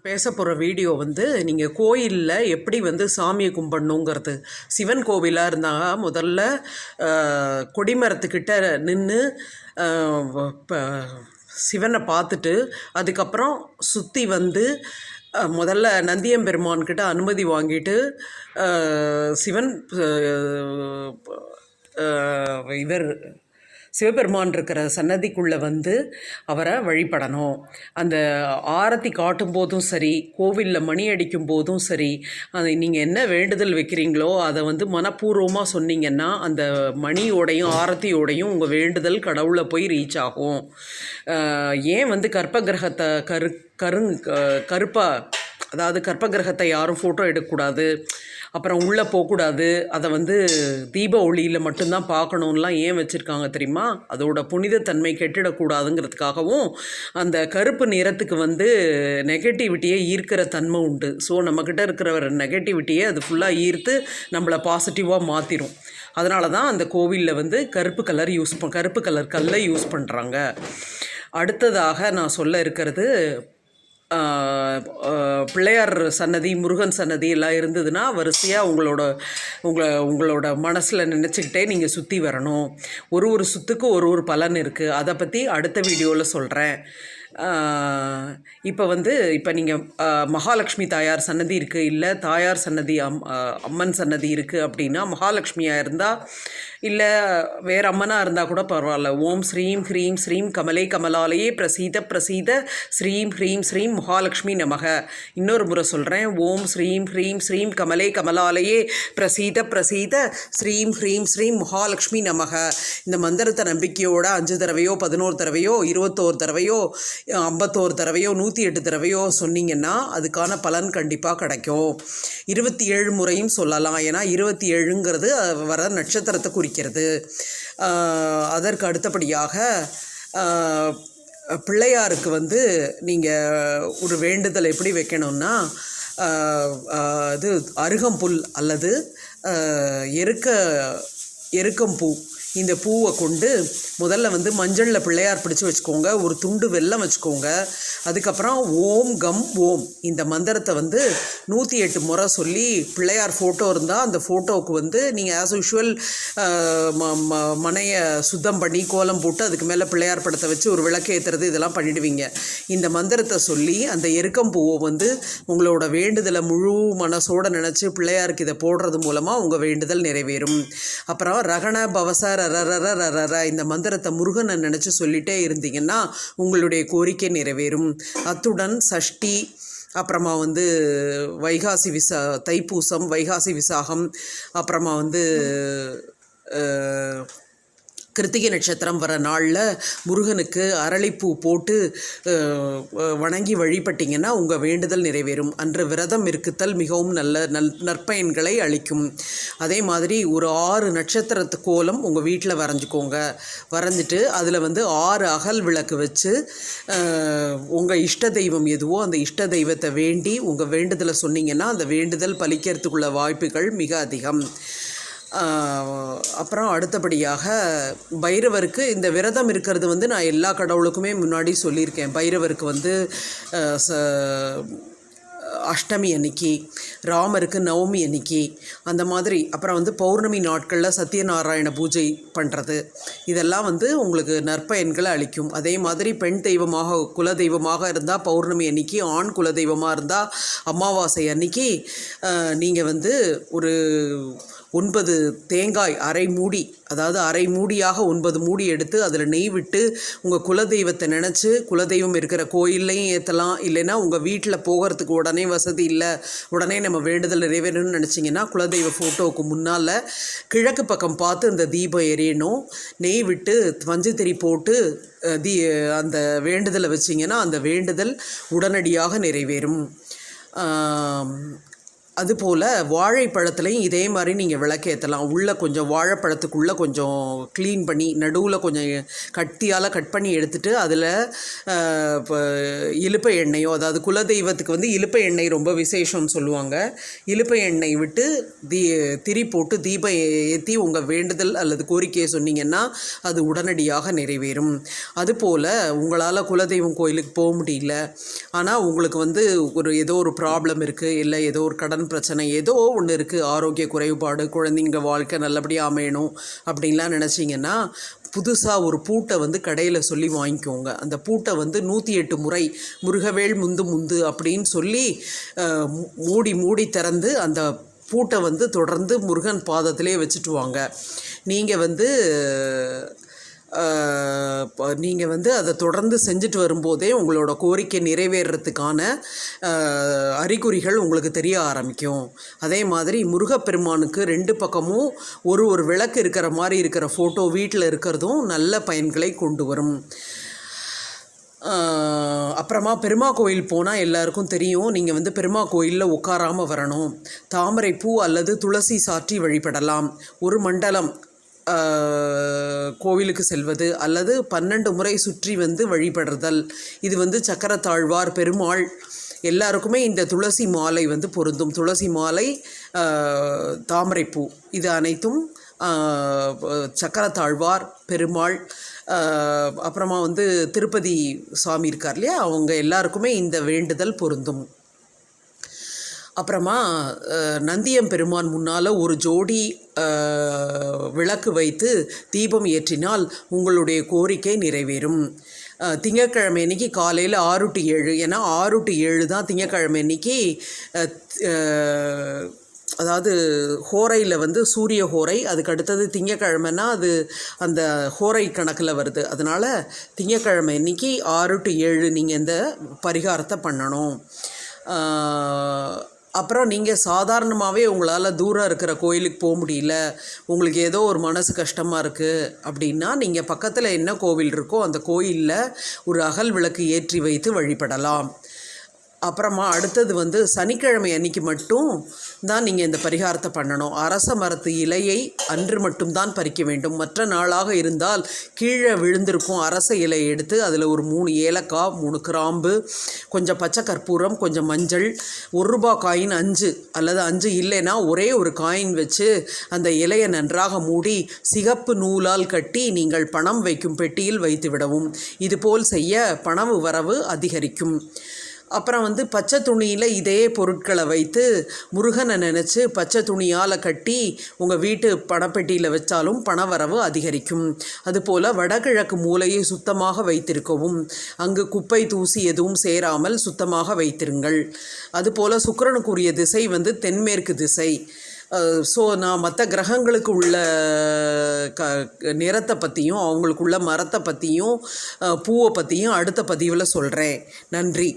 பேச போகிற வீடியோ வந்து நீங்கள் கோயிலில் எப்படி வந்து சாமியை கும்பிடணுங்கிறது. சிவன் கோவிலாக இருந்தால் முதல்ல கொடிமரத்துக்கிட்ட நின்று சிவனை பார்த்துட்டு அதுக்கப்புறம் சுற்றி வந்து முதல்ல நந்தியம்பெருமான்கிட்ட அனுமதி வாங்கிட்டு சிவன் இவர் சிவபெருமான் இருக்கிற சன்னதிக்குள்ளே வந்து அவரை வழிபடணும். அந்த ஆரத்தி காட்டும் போதும் சரி, கோவிலில் மணி அடிக்கும் போதும் சரி, அதை நீங்கள் என்ன வேண்டுதல் வைக்கிறீங்களோ அதை வந்து மனப்பூர்வமாக சொன்னீங்கன்னா அந்த மணியோடையும் ஆரத்தியோடையும் உங்கள் வேண்டுதல் கடவுளை போய் ரீச் ஆகும். ஏன் வந்து கற்பகிரகத்தை கருப்பாக, அதாவது கற்பகிரகத்தை யாரும் ஃபோட்டோ எடுக்கக்கூடாது, அப்புறம் உள்ளே போகக்கூடாது, அதை வந்து தீப ஒளியில் மட்டும்தான் பார்க்கணுன்லாம் ஏன் வச்சுருக்காங்க தெரியுமா? அதோட புனிதத்தன்மை கெட்டிடக்கூடாதுங்கிறதுக்காகவும் அந்த கருப்பு நிறத்துக்கு வந்து நெகட்டிவிட்டியை ஈர்க்கிற தன்மை உண்டு. ஸோ நம்மக்கிட்ட இருக்கிற நெகட்டிவிட்டியை அது ஃபுல்லாக ஈர்த்து நம்மளை பாசிட்டிவாக மாற்றிடும். அதனால தான் அந்த கோவிலில் வந்து கருப்பு கலர் கல்லை யூஸ் பண்ணுறாங்க. அடுத்ததாக நான் சொல்ல இருக்கிறது, பிள்ளையார் சன்னதி, முருகன் சன்னதி எல்லாம் இருந்ததுன்னா வரிசையாக உங்களோட மனசில் நினச்சிக்கிட்டே நீங்கள் சுற்றி வரணும். ஒரு சுற்றுக்கு ஒரு பலன் இருக்குது. அதை பற்றி அடுத்த வீடியோவில் சொல்கிறேன். இப்போ நீங்கள் மகாலட்சுமி தாயார் சன்னதி இருக்குது, இல்லை தாயார் சன்னதி அம்மன் சன்னதி இருக்குது அப்படின்னா, மகாலட்சுமியாக இருந்தால் இல்லை வேறு அம்மனாக இருந்தால் கூட பரவாயில்ல. ஓம் ஸ்ரீம் ஹ்ரீம் ஸ்ரீம் கமலே கமலாலயே பிரசீத ஸ்ரீம் ஹ்ரீம் ஸ்ரீம் மகாலட்சுமி நமக. இன்னொரு முறை சொல்கிறேன், ஓம் ஸ்ரீம் ஹ்ரீம் ஸ்ரீம் கமலே கமலாலயே பிரசீத ஸ்ரீம் ஹ்ரீம் ஸ்ரீம் மகாலட்சுமி நமக. இந்த மந்திரத்தை நம்பிக்கையோட 5 தடவையோ 11 தடவையோ 21 தடவையோ 51 தடவையோ 108 தடவையோ சொன்னீங்கன்னா அதுக்கான பலன் கண்டிப்பாக கிடைக்கும். 27 முறையும் சொல்லலாம். ஏன்னா 27ங்கிறது வர நட்சத்திரத்தை குறிக்கிறது. அதற்கு அடுத்தபடியாக பிள்ளையாருக்கு வந்து நீங்கள் ஒரு வேண்டுதல் எப்படி வைக்கணும்னா, இது அருகம்புல் அல்லது எருக்கம்பூ, இந்த பூவை கொண்டு முதல்ல வந்து மஞ்சளில் பிள்ளையார் பிடிச்சி வச்சுக்கோங்க. ஒரு துண்டு வெல்லம் வச்சுக்கோங்க. அதுக்கப்புறம் ஓம் கம் ஓம் இந்த மந்திரத்தை வந்து 108 முறை சொல்லி, பிள்ளையார் ஃபோட்டோ இருந்தால் அந்த ஃபோட்டோவுக்கு வந்து நீங்கள் ஆஸ் யூஷுவல் மனையை சுத்தம் பண்ணி கோலம் போட்டு அதுக்கு மேலே பிள்ளையார் படத்தை வச்சு ஒரு விளக்கு ஏற்றுறது இதெல்லாம் பண்ணிடுவீங்க. இந்த மந்திரத்தை சொல்லி அந்த எருக்கம்பூவை வந்து உங்களோட வேண்டுதலை முழு மனசோடு நினச்சி பிள்ளையாருக்கு இதை போடுறது மூலமாக உங்கள் வேண்டுதல் நிறைவேறும். அப்புறம் ரகண பவச இந்த மந்திரத்தை முருகனை நினச்சி சொல்லிகிட்டே இருந்தீங்கன்னா உங்களுடைய கோரிக்கை நிறைவேறும். அத்துடன் சஷ்டி, அப்புறமா வந்து தைப்பூசம், வைகாசி விசாகம், அப்புறமா வந்து கிருத்திகை நட்சத்திரம் வர நாளில் முருகனுக்கு அரளிப்பூ போட்டு வணங்கி வழிபட்டிங்கன்னா உங்கள் வேண்டுதல் நிறைவேறும். அன்று விரதம் இருக்குத்தல் மிகவும் நற்பயன்களை அளிக்கும். அதே மாதிரி ஒரு 6 நட்சத்திரத்து கோலம் உங்கள் வீட்டில் வரைஞ்சிட்டு அதில் வந்து 6 அகல் விளக்கு வச்சு உங்கள் இஷ்ட தெய்வம் எதுவோ அந்த இஷ்ட தெய்வத்தை வேண்டி உங்கள் வேண்டுதலை சொன்னீங்கன்னா அந்த வேண்டுதல் பலிக்கிறதுக்குள்ள வாய்ப்புகள் மிக அதிகம். அப்புறம் அடுத்தபடியாக பைரவருக்கு இந்த விரதம் இருக்கிறது வந்து நான் எல்லா கடவுளுக்குமே முன்னாடி சொல்லியிருக்கேன். பைரவருக்கு வந்து அஷ்டமி அன்னைக்கு, ராமருக்கு நவமி அன்னைக்கு, அந்த மாதிரி. அப்புறம் வந்து பௌர்ணமி நாட்களில் சத்யநாராயண பூஜை பண்ணுறது, இதெல்லாம் வந்து உங்களுக்கு நற்பயன்களை அளிக்கும். அதே மாதிரி பெண் தெய்வமாக குலதெய்வமாக இருந்தால் பௌர்ணமி அன்னைக்கு, ஆண் குலதெய்வமாக இருந்தால் அமாவாசை அன்னைக்கு நீங்கள் வந்து ஒரு 9 தேங்காய் அரை மூடி, அதாவது அரை மூடியாக 9 மூடி எடுத்து அதில் நெய் விட்டு உங்கள் குலதெய்வத்தை நினச்சி, குலதெய்வம் இருக்கிற கோயில்லையும் ஏற்றலாம், இல்லைன்னா உங்கள் வீட்டில் போகிறதுக்கு உடனே வசதி இல்லை, உடனே நம்ம வேண்டுதல் நிறைவேறணும்னு நினச்சிங்கன்னா குலதெய்வ ஃபோட்டோவுக்கு முன்னால் கிழக்கு பக்கம் பார்த்து இந்த தீபம் எரியணும். நெய் விட்டு மஞ்சத்திரி போட்டு அந்த வேண்டுதலை வச்சிங்கன்னா அந்த வேண்டுதல் உடனடியாக நிறைவேறும். அதுபோல் வாழைப்பழத்துலையும் இதே மாதிரி நீங்கள் விளக்கேற்றலாம். உள்ளே கொஞ்சம் வாழைப்பழத்துக்குள்ளே கொஞ்சம் க்ளீன் பண்ணி நடுவில் கொஞ்சம் கட்டியால் கட் பண்ணி எடுத்துகிட்டு அதில் இப்போ இலுப்பை எண்ணெயோ, அதாவது குலதெய்வத்துக்கு வந்து இலுப்பை எண்ணெய் ரொம்ப விசேஷம்னு சொல்லுவாங்க. இலுப்பை எண்ணெய் விட்டு திரி போட்டு தீபம் ஏற்றி உங்கள் வேண்டுதல் அல்லது கோரிக்கையை சொன்னீங்கன்னா அது உடனடியாக நிறைவேறும். அதுபோல் உங்களால் குலதெய்வம் கோயிலுக்கு போக முடியல, ஆனால் உங்களுக்கு வந்து ஏதோ ஒரு ப்ராப்ளம் இருக்குது, இல்லை ஏதோ ஒரு கடன் பிரச்சனை ஏதோ ஒன்று இருக்குது, ஆரோக்கிய குறைபாடு, குழந்தைங்க வாழ்க்கை நல்லபடியாக அமையணும் அப்படின்லாம் நினச்சிங்கன்னா புதுசாக ஒரு பூட்டை வந்து கடையில் சொல்லி வாங்கிக்கோங்க. அந்த பூட்டை வந்து 108 முறை முருகவேள் முந்து முந்து அப்படின்னு சொல்லி மூடி திறந்து அந்த பூட்டை வந்து தொடர்ந்து முருகன் பாதத்திலே வச்சுட்டு வாங்க. நீங்கள் வந்து அதை தொடர்ந்து செஞ்சுட்டு வரும்போதே உங்களோட கோரிக்கை நிறைவேறத்துக்கான அறிகுறிகள் உங்களுக்கு தெரிய ஆரம்பிக்கும். அதே மாதிரி முருகப்பெருமானுக்கு 2 பக்கமும் ஒரு விளக்கு இருக்கிற மாதிரி இருக்கிற ஃபோட்டோ வீட்டில் இருக்கிறதும் நல்ல பயன்களை கொண்டு வரும். அப்புறமா பெருமா கோயில் போனால் எல்லாருக்கும் தெரியும், நீங்கள் வந்து பெருமா கோயிலில் உட்காராமல் வரணும். தாமரை பூ அல்லது துளசி சாற்றி வழிபடலாம். ஒரு மண்டலம் கோவிலுக்கு செல்வது அல்லது 12 முறை சுற்றி வந்து வழிபடுறதல். இது வந்து சக்கரத்தாழ்வார், பெருமாள் எல்லாருக்குமே இந்த துளசி மாலை வந்து பொருந்தும். துளசி மாலை, தாமரைப்பூ, இது அனைத்தும் சக்கரத்தாழ்வார், பெருமாள், அப்புறமா வந்து திருப்பதி சுவாமி இருக்கார் இல்லையா, அவங்க எல்லாருக்குமே இந்த வேண்டுதல் பொருந்தும். அப்புறமா நந்தியம் பெருமான் முன்னால் ஒரு ஜோடி விளக்கு வைத்து தீபம் ஏற்றினால் உங்களுடைய கோரிக்கை நிறைவேறும். திங்கட்கிழமை அன்றைக்கி காலையில் 6 to 7, ஏன்னா 6 to 7 தான் திங்கட்கிழமை அன்றைக்கி, அதாவது ஹோரையில் வந்து சூரிய ஹோரை, அதுக்கு அடுத்தது திங்கக்கிழமைன்னா அது அந்த ஹோரை கணக்கில் வருது. அதனால் திங்கக்கிழமை அன்றைக்கி 6 to 7 நீங்கள் இந்த பரிகாரத்தை பண்ணணும். அப்புறம் நீங்கள் சாதாரணமாகவே உங்களால் தூரம் இருக்கிற கோயிலுக்கு போக முடியல, உங்களுக்கு ஏதோ ஒரு மனசு கஷ்டமாக இருக்குது அப்படின்னா நீங்கள் பக்கத்தில் என்ன கோவில் இருக்கோ அந்த கோயிலில் ஒரு அகல் விளக்கு ஏற்றி வைத்து வழிபடலாம். அப்புறமா அடுத்தது வந்து சனிக்கிழமை அன்றைக்கி மட்டும் தான் நீங்கள் இந்த பரிகாரத்தை பண்ணணும். அரச மரத்து இலையை அன்று மட்டும்தான் பறிக்க வேண்டும். மற்ற நாளாக இருந்தால் கீழே விழுந்திருக்கும் அரச இலையை எடுத்து அதில் ஒரு 3 ஏலக்காய், 3 கிராம்பு, கொஞ்சம் பச்சை கற்பூரம், கொஞ்சம் மஞ்சள், 1 ரூபாய் காயின் 5 அல்லது 5 இல்லைன்னா ஒரே ஒரு காயின் வச்சு அந்த இலையை நன்றாக மூடி சிகப்பு நூலால் கட்டி நீங்கள் பணம் வைக்கும் பெட்டியில் வைத்து விடவும். இதுபோல் செய்ய பணவு வரவு அதிகரிக்கும். அப்புறம் வந்து பச்சை துணியில் இதே பொருட்களை வைத்து முருகனை நினச்சி பச்சை துணியால் கட்டி உங்கள் வீட்டு பணப்பெட்டியில் வச்சாலும் பணவரவு அதிகரிக்கும். அதுபோல் வடகிழக்கு மூலையை சுத்தமாக வைத்திருக்கவும், அங்கு குப்பை தூசி எதுவும் சேராமல் சுத்தமாக வைத்திருங்கள். அதுபோல் சுக்கிரனுக்குரிய திசை வந்து தென்மேற்கு திசை. ஸோ நான் மற்ற கிரகங்களுக்கு உள்ள நிறத்தை பற்றியும் அவங்களுக்குள்ள மரத்தை பற்றியும் பூவை பற்றியும் அடுத்த பதிவில் சொல்கிறேன். நன்றி.